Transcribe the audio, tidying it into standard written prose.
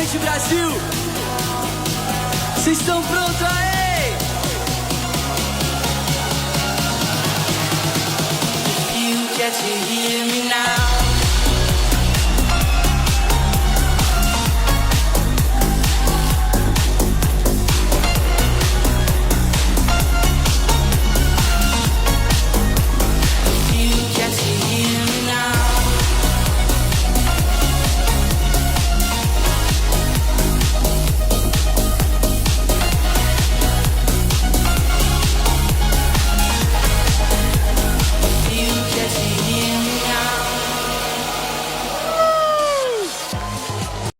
gente, Brasil. Vocês estão prontos aí? You get to hear me now.